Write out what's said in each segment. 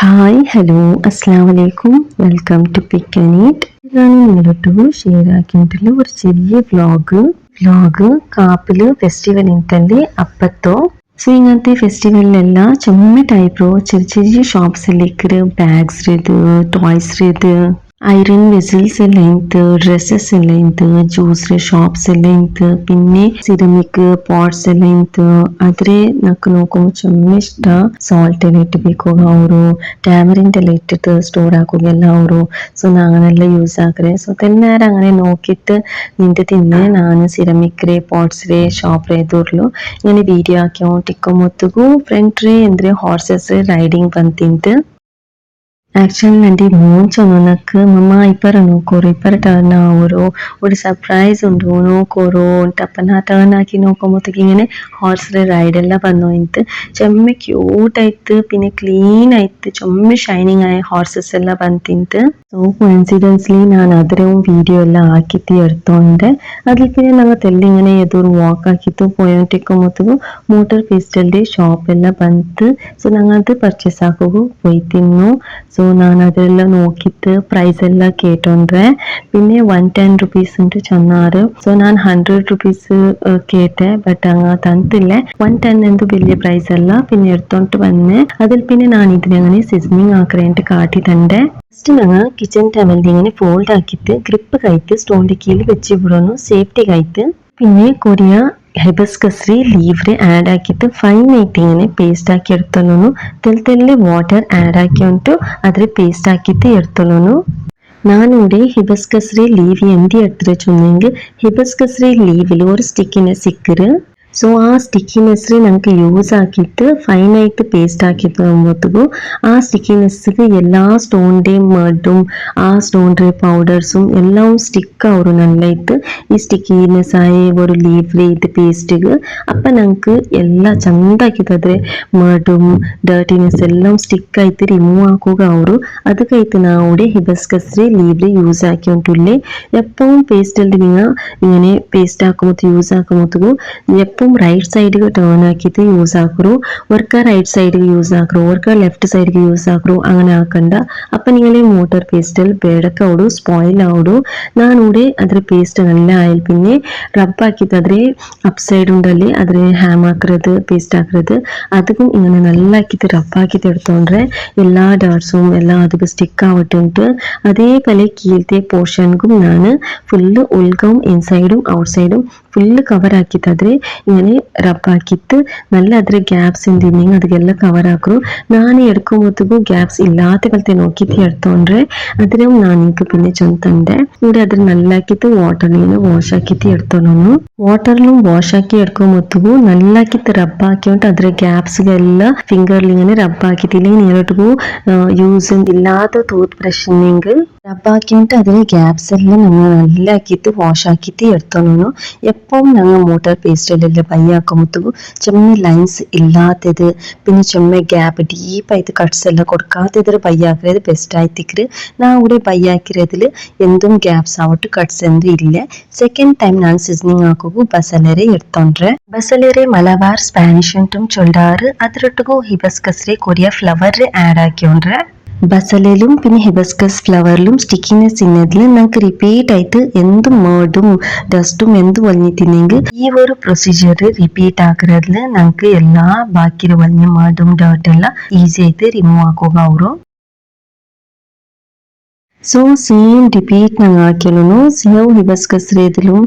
Hi hello അസ്സാം വലൈക്കും welcome to pick and eat. ഇതാണ് നിങ്ങളോട്ട് ഷെയർ ആക്കിയിട്ടുള്ള ഒരു ചെറിയ വ്ലോഗ് കാപ്പില് ഫെസ്റ്റിവലിൻ്റെ അപ്പത്തോ. സോ ഇങ്ങനത്തെ ഫെസ്റ്റിവലിലെല്ലാം ചുമ്മാ ടൈപ്പ് ചെറിയ ഷോപ്സിലേക്ക് ബാഗ്സ് ഇത് ടോയ്സ് ഇത് ಐರನ್ ವೆಸಲ್ಸ್ ಎಲ್ಲ ಇತ್ತು, ಡ್ರೆಸ್ಸಸ್ ಎಲ್ಲ ಇತ್ತು, ಜ್ಯೂಸ್ ಶಾಪ್ಸ್ ಎಲ್ಲ ಇತ್ತು, പിന്നെ ಸಿರಮಿಕ್ ಪಾಟ್ಸ್ ಎಲ್ಲ ಇತ್ತು. ಆದ್ರೆ ನಕ್ಕು ನೋക്കുമ്പോൾ ಚೊಮ್ಮೆ ಇಷ್ಟ ಸಾಲ್ಟ್ ಎಲ್ಲ ಇಟ್ಟಬೇಕು ಅವರು, ടാമറിൻ്റെ എല്ലാം ഇട്ടിട്ട് സ്റ്റോർ ആക്കുകയല്ല ಅವರು. ಸೊ ನಾನೆಲ್ಲ ಯೂಸ್ ആക്കರೆ. ಸೊ തെന്നേരം അങ്ങനെ നോക്കിയിട്ട് നിന്റെ തിന്നെ ನಾನು ಸಿರಮಿಕ್ರೆ ಪಾಟ್ಸ್ರೆ ಶಾಪ್ರೆ ಎದುರ್ಲು ಇങ്ങനെ വീഡിയോ ಹಾಕ್ಯೋ ಮೊತ್ತಗೂ ಫ್ರೆಂಡ್ ರೇ ಅಂದ್ರೆ ಹಾರ್ಸಸ್ ರೈಡಿಂಗ್ ಬಂತಿಂತು. ಆಕ್ಚುಲಿ ನಂಗೆ ಮುಂಚೆ ನನക്ക് മമ്മ ഇപ്പറ നോക്കോറു ഇപ്പറ ടേൺ ആവോറു ഒരു സർപ്രൈസ് ഉണ്ട് നോക്കോറു അപ്പം ആ ടേൺ ആക്കി നോക്കുമ്പോഴത്തേക്ക് ഇങ്ങനെ ഹോർസ് റൈഡ് എല്ലാം വന്നു എനിക്ക് ചെമ്മ ക്യൂട്ടായിട്ട് പിന്നെ ക്ലീൻ ആയിട്ട് ചുമ്മ ഷൈനിങ് ആയ ഹോർസസ് എല്ലാം ಬಂತಿಂತು. ಸೊ ಕೋಇನ್ಸಿಡೆನ್ಸ್ಲಿ ನಾನು ಅದರവും വീഡിയോ എല്ലാം ആക്കിയിട്ട് എടുത്തോണ്ട് അതിൽ പിന്നെ ഞങ്ങൾ ഇങ്ങനെ ഏതൊരു വാക്ക് ആക്കിയിട്ട് പോയോണ്ടിരിക്കുമ്പോഴത്തേക്കും മോട്ടോർ പേസ്റ്റലിൻ്റെ ഷോപ്പ് എല്ലാം ಬಂತು. ಸೊ ഞങ്ങൾ അത് പർച്ചേസ് ആക്കുക പോയി തിന്നു. ಸೊ ನಾನು ಅದೆಲ್ಲ ನೋಕಿತ್ತು ಪ್ರೈಸ್ ಎಲ್ಲ ಕೇಟೊಂಡ್ರೆ പിന്നെ 110 ರುಪೀಸ್ ಉಂಟು ಚನ್ನಾರು. ಸೊ ನಾನು 100 ರುಪೀಸ್ ಕೇಟೆ ಬಟ್ ಹಂಗ ತಂತಿಲ್ಲ. 110 ಎಂದು വലിയ പ്രൈസ് അല്ല. പിന്നെ എടുത്തോണ്ട് വന്ന് അതിൽ പിന്നെ ഞാൻ ഇതിനങ്ങനെ സീസണിങ് ആക്കറേണ്ടിട്ട് കാട്ടി തന്റെ. ഫസ്റ്റ് ഞങ്ങൾ കിച്ചൺ ടവലിൽ ഇങ്ങനെ ഫോൾഡ് ആക്കിയിട്ട് ഗ്രിപ്പ് കയറ്റ് സ്റ്റോണിൻ്റെ കീഴിൽ വെച്ച് വിടുന്നു സേഫ്റ്റി കയറ്റ്. പിന്നെ കൊറിയ ഹൈബസ്കസ് ലീവ്ರೆ ಆ್ಯಡ್ ಆಕಿತ್ತು ಫೈನ್ ಆയിട്ട് ഇങ്ങനെ പേസ്റ്റ് ആക്കി എടുത്തോളൂ. തെല്ല് വാട്ടർ ആഡ് ആക്കിയിട്ട് അതിൽ പേസ്റ്റ് ആക്കിയിട്ട് എടുത്തോളൂ. ഞാനിവിടെ ഹിബസ്കസ് ലീവ് എന്ത് എടുത്തിട്ട് വെച്ചെങ്കിൽ ഹിബസ്കസ് ലീവിൽ ഒരു സ്റ്റിക്കിനെസ് സിക്കറ്. ಸೊ ಆ ಸ್ಟಿಕ್ಕಿನೆಸ್ರಿ നമുക്ക് യൂസ് ആക്കിയിട്ട് ഫൈനായിട്ട് പേസ്റ്റ് ആക്കിയിട്ട് വരുമ്പോഴത്തേക്കും ആ സ്റ്റിക്കിനെസ്സിക്ക് എല്ലാ സ്റ്റോണിൻ്റെയും മഡും ആ സ്റ്റോണിൻ്റെ പൗഡേഴ്സും എല്ലാം സ്റ്റിക്ക് ആവും നല്ലതായിട്ട് ഈ സ്റ്റിക്കിനെസ് ആയ ഒരു ലീഫിലെ ഇത് പേസ്റ്റിക്ക്. അപ്പം ഞങ്ങൾക്ക് എല്ലാം ചണ്ടാക്കിയിട്ട് അതിൽ മഡും ഡേർട്ടിനെസ് എല്ലാം സ്റ്റിക്കായിട്ട് റിമൂവ് ആക്കുക ആവും. അത് കഴിഞ്ഞിട്ട് ഞാൻ ഇവിടെ ഹിബസ്കസ് ലീവിൽ യൂസ് ആക്കിയിട്ടില്ലേ. എപ്പോഴും പേസ്റ്റിൽ നിങ്ങൾ ഇങ്ങനെ പേസ്റ്റ് ആക്കുമ്പോൾ യൂസ് ആക്കുമ്പോഴത്തേക്കും എപ്പം റൈറ്റ് സൈഡിൽ ടേൺ ആക്കിയിട്ട് യൂസ് ആക്കറു. ഒർക്ക റൈറ്റ് സൈഡിൽ യൂസ് ആക്കറു, ഒർക്ക ലെഫ്റ്റ് സൈഡിൽ യൂസ് ആക്കറു, അങ്ങനെ ആക്കണ്ട. അപ്പം നിങ്ങളെ മോട്ടോർ പേസ്റ്റിൽ ಬೇಡಕ್ಕೆ ಅವಡು ಸ್ಪಾಯಿಲ್ ಅವಡು. ನಾನಿവിടെ ಅದ್ರ ಪೇಸ್ಟ್ നല്ല ಆಯಿಲ್ പിന്നെ റബ്ബാക്കിയിട്ട് അതിൽ അപ്പ് സൈഡ് ഉണ്ടല്ലേ അതിൽ ഹാം ആക്കരുത് പേസ്റ്റ് ആക്കരുത് അതും ഇങ്ങനെ നല്ലാക്കിയിട്ട് റബ്ബാക്കിയിട്ട് എടുത്തോണ്ടേ എല്ലാ ഡാർട്സും എല്ലാം അതിൽ സ്റ്റിക്ക് ആവട്ടുണ്ട്. അതേപോലെ കീഴത്തെ പോർഷനും ഞാൻ ഫുള്ള് ഉൾഗവും ഇൻസൈഡും ഔട്ട് സൈഡും ഫുള്ള് കവർ ആക്കിയിട്ട് അതിൽ ഇങ്ങനെ റബ്ബാക്കിയിട്ട് നല്ല അതിൽ ഗ്യാപ്സ് ഉണ്ടെങ്കിൽ അതിലെല്ലാം കവർ ആക്കറു. ഞാൻ എടുക്കുമ്പോഴത്തേക്കും ഗ്യാപ്സ് ഇല്ലാത്ത പോലത്തെ നോക്കിയിട്ട് എടുത്തോണ്ട് അതിലും ഞാൻ എനിക്ക് പിന്നെ ചൊന്തണ്ട് ഇവിടെ അതിൽ നല്ലാക്കിയിട്ട് വാട്ടറിൽ വാഷ് ആക്കിയിട്ട് എടുത്തോളൂ. വാട്ടറിലും വാഷ് ആക്കി എടുക്കുമ്പോഴത്തേക്കും നല്ലാക്കിയിട്ട് റബ്ബാക്കിയിട്ട് അതിൽ ഗ്യാപ്സുകളെല്ലാം ഫിംഗറിൽ ഇങ്ങനെ റബ്ബാക്കിയിട്ടില്ലെങ്കിൽ നേരിട്ട് യൂസ് ഇല്ലാത്ത ടൂത്ത് ബ്രഷിനെങ്കിൽ റബ്ബാക്കിയിട്ട് അതിൽ ഗ്യാപ്സ് എല്ലാം നമ്മൾ നല്ലാക്കിയിട്ട് വാഷ് ആക്കിയിട്ട് എടുത്തോളൂ. എപ്പം ഞങ്ങൾ മോട്ടോർ പേസ്റ്റിലെല്ലാം ബൈയാക്കുമ്പോഴത്തേക്കും ചുമ്മ ലൈൻസ് ഇല്ലാത്തത് പിന്നെ ചുമ്മ ഗ്യാപ്പ് ഡീപ്പായിട്ട് കട്ട്സ് എല്ലാം കൊടുക്കാത്തത് ബൈയാക്കരുത് ബെസ്റ്റ് ആയിട്ടിക്കറ്. ഞാൻ ഇവിടെ ബൈയാക്കിയതിൽ എന്തും ഗ്യാപ്സ് ആവട്ടെ കട്ട്സ് എന്തും ഇല്ല. സെക്കൻഡ് ടൈം ഞാൻ സീസണിങ് ആക്കുക ബസലേറെ എടുത്തോണ്ടേ. ബസലേറെ മലബാർ സ്പാനിഷ് ಅಂಟುം ചൊല്ലാറ്. അതിരൊട്ടുകു ഹിബസ്കസ് കൊറിയ ഫ്ലവർ ആഡ് ആക്കിയോണ്ടേ. ബസലിലും പിന്നെ ഹിബസ്കസ് ഫ്ലവറിലും സ്റ്റിക്കിനെസ് ഇന്നതിൽ നമുക്ക് റിപ്പീറ്റ് ആയിട്ട് എന്ത് മേർഡും ഡസ്റ്റും എന്ത് വലിഞ്ഞിട്ടുണ്ടെങ്കിൽ ഈ ഒരു പ്രൊസീജിയർ റിപ്പീറ്റ് ആക്കുന്നതിൽ നമുക്ക് എല്ലാ ബാക്കി വലിഞ്ഞ മേർഡും ഡേർട്ടെല്ലാം ഈസി ആയിട്ട് റിമൂവ് ആക്കുക ആവും. ಸೊ ಸೇಮ್ ರಿಪೀಟ್ ನಂಗೆ ಹಾಕಿಲೂ ಸೇವ್ ഹിബസ്കസ് ഇതിലും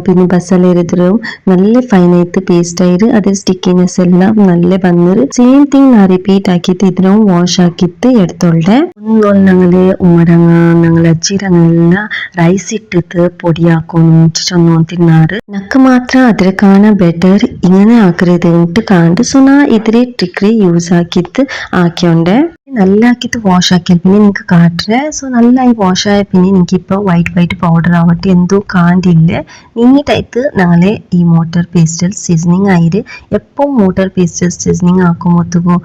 പിന്നെ ബസലേരതിലും നല്ല ഫൈനായിട്ട് പേസ്റ്റ് ആയിട്ട് അത് സ്റ്റിക്കിനെസ് എല്ലാം നല്ല വന്നത് സെയിം തിങ് ഞാൻ റിപ്പീറ്റ് ആക്കിയിട്ട് ഇതിനും വാഷ് ആക്കിയിട്ട് എടുത്തോളെ. ഒന്നും ഞങ്ങള് ഉമ്മരങ്ങ ഞങ്ങൾ അജ്ജിരങ്ങെല്ലാം റൈസ് ഇട്ടിട്ട് പൊടിയാക്കുന്നു ചൊന്നു തിന്നാറ്. നക്ക് മാത്രം അതിൽ കാണാൻ ബെറ്റർ ഇങ്ങനെ ആക്കരുത് എന്നിട്ട് കാണുന്നുണ്ട്. സോ ഞാൻ ഇതിലെ ട്രിക്ക് യൂസ് ആക്കിയിട്ട് ആക്കിയോണ്ടേ നല്ലാക്കിയിട്ട് വാഷ് ആക്കിയാൽ പിന്നെ നിങ്ങൾക്ക് കാട്ടേ. സോ നല്ലായി വാഷ് ആയ പിന്നെ നിങ്ങൾക്ക് ഇപ്പോൾ വൈറ്റ് പൗഡർ ആവട്ടെ എന്തോ കാണ്ടില്ല നീട്ടായിട്ട് ഞങ്ങളെ ഈ മോട്ടോർ പേസ്റ്റൽ സീസണിങ് ആയിട്ട് എപ്പോൾ മോട്ടോർ പേസ്റ്റൽ സീസണിങ് ആക്കുമ്പോഴത്തേക്കും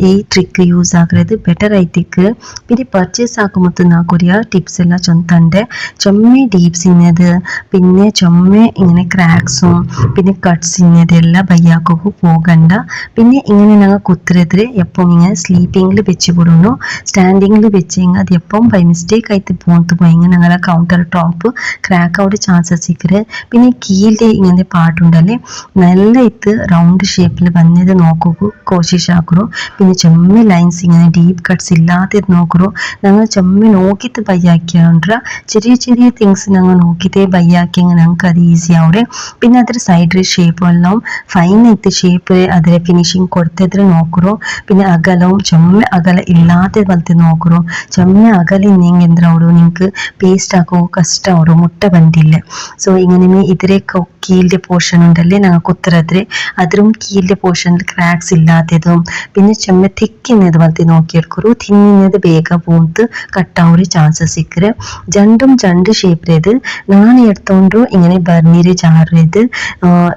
ഈ ട്രിക്ക് യൂസ് ആക്കരുത് ബെറ്റർ ആയിട്ടേക്ക്. പിന്നെ പർച്ചേസ് ആക്കുമ്പോൾ നാ കൊറിയ ടിപ്സ് എല്ലാം ചൊന്തണ്ട് ചൊമ്മ ഡീപ്സ് ഇന്നത് പിന്നെ ചൊമ്മ ഇങ്ങനെ ക്രാക്സും പിന്നെ കട്ട്സ് ഇന്നതെല്ലാം ബയ്യാക്കുക പോകണ്ട. പിന്നെ ഇങ്ങനെ ഞങ്ങൾ കുത്തിരെതിരെ എപ്പോൾ ഇങ്ങനെ സ്ലീപ്പിങ്ങിൽ വെച്ച് ಬಿಡೋನು ಸ್ಟ್ಯಾಂಡಿಂಗ್ വെച്ചെങ്ക ಅದು എപ്പം ബൈ മിസ്റ്റേക്ക് ആയിട്ട് പോയിട്ട് പോയെങ്ക ഞങ്ങളെ counter top crack out chances സിക്കറ് പിന്നെ കീഴിലെ ഇങ്ങനെ പാട്ടുണ്ടല്ലേ നല്ല ഇത് റൗണ്ട് ഷേപ്പിൽ വന്നത് നോക്കൂ കോശിഷ് ആക്കുറു പിന്നെ ചെമ്മ ലൈൻസ് ഇങ്ങനെ ഡീപ്പ് കട്ട്സ് ഇല്ലാത്തത് നോക്കുറു ഞങ്ങൾ ചെമ്മ നോക്കിയിട്ട് ബയ്യാക്കിയാണ്ട ചെറിയ ചെറിയ തിങ്സ് ഞങ്ങൾ നോക്കിയിട്ടേ ബയ്യാക്കിയെങ്കിൽ ഞങ്ങൾക്ക് അത് ഈസി ആവുറെ പിന്നെ ಅದ್ರ ಸೈಡ್ ಶೇಪ್ എല്ലാം ഫൈൻ ആയിട്ട് ഷേപ്പ് അതിലെ ഫിനിഷിങ് കൊടുത്തതിൽ നോക്കുറു പിന്നെ അകലവും ചെമ്മ അകല ഇല്ലാത്ത പോലത്തെ നോക്കുറു ചെമ്മ അകല ഇന്നെങ്കിൽ എന്താവും നിങ്ങൾക്ക് പേസ്റ്റ് ആക്കോ കഷ്ടാവും മുട്ട ಬಂದಿಲ್ಲ ಸೊ ഇങ്ങനെ ഇതിലെ കീഴിലെ പോർഷൻ ഉണ്ടല്ലേ ഞങ്ങൾക്ക് ഉത്തരത്തില് അതിലും കീഴിലെ പോർഷനിൽ ക്രാക്സ് ഇല്ലാത്തതും പിന്നെ ചെമ്മ തിക്കുന്നത് പോലത്തെ നോക്കിയെടുക്കൂ തിന്നത് ಬೇಗ പോയിട്ട് കട്ടാവുന്ന ചാൻസസ് സിക്കറ് ജണ്ട് ഷേപ്പിലേത് ഞാൻ എടുത്തോണ്ടു ഇങ്ങനെ ബർണീര് ചാറിയത്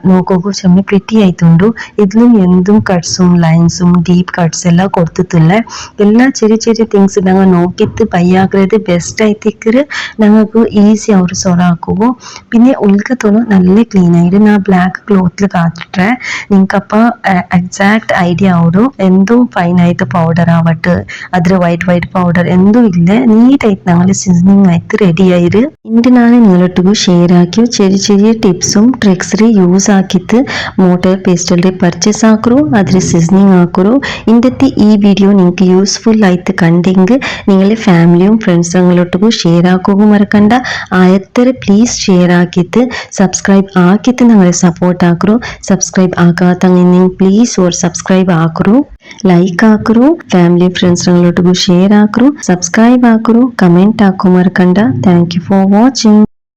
നോക്കൂ ചെമ്മ പ്രിറ്റി ആയിട്ടുണ്ടു ഇതിലും എന്തും കട്ട്സും ലൈൻസും ഡീപ്പ് കട്ട്സ് എല്ലാം കൊടുത്തിട്ടില്ല എല്ലാ ചെറിയ ചെറിയ തിങ്സ് ഞങ്ങൾ നോക്കിയിട്ട് ബയ്യാക്കുന്നത് ബെസ്റ്റ് ആയിത്തേക്കറ് ഞങ്ങൾക്ക് ഈസി ആവും സൊറാക്കുമോ പിന്നെ ഉൾക്കത്തോളം നല്ല ക്ലീൻ ആയിട്ട് ഞാൻ ബ്ലാക്ക് ക്ലോത്തിൽ കാത്തിട്ടെ നിങ്ങൾക്കപ്പോൾ എക്സാക്ട് ഐഡിയ ആവും എന്തും ഫൈൻ ആയിട്ട് പൗഡർ ആവട്ടെ അതിൽ വൈറ്റ് പൗഡർ എന്തും ഇല്ല നീറ്റായിട്ട് ഞങ്ങൾ സീസണിങ് ആയിട്ട് റെഡി ആയിട്ട് ഇന്ന് ഞാൻ നിങ്ങളൊട്ടും ഷെയർ ആക്കി ചെറിയ ചെറിയ ടിപ്സും ട്രിക്സും യൂസ് ആക്കിയിട്ട് മോട്ടർ പേസ്റ്റലിൻ്റെ പർച്ചേസ് ആക്കുറു അതിൽ സീസണിങ് ആക്കുറു ഇന്നത്തെ ഈ വീഡിയോ നിങ്ങൾക്ക് യൂസ്ഫുൾ ആയിട്ട് കണ്ടെങ്കിൽ നിങ്ങളുടെ ഫാമിലിയും ഫ്രണ്ട്സുകളൊട്ടും ഷെയർ ആക്കുകയും മറക്കണ്ട ആയത്ര പ്ലീസ് ഷെയർ ആക്കിയിട്ട് സബ്സ്ക്രൈബ് ആക്കിയിട്ട് ഞങ്ങളെ സപ്പോർട്ട് ആക്കുറു സബ്സ്ക്രൈബ് ആക്കാത്തങ്ങനെ പ്ലീസ് ഓർ സബ്സ്ക്രൈബ് ആക്കുറു ലൈക്ക് ആക്കുറു ഫാമിಲಿ ಫ್ರೆಂಡ್ಸ್ಗಳೊಟ್ಟಿಗೂ ಶೇರ್ ಆಕರು ಸಬ್ಸ್ಕ್ರೈಬ್ ಆಕರು ಕಮೆಂಟ್ ಹಾಕೋ ಮರ್ಕಂಡ ಥ್ಯಾಂಕ್ ಯು ಫಾರ್ ವಾಚಿಂಗ್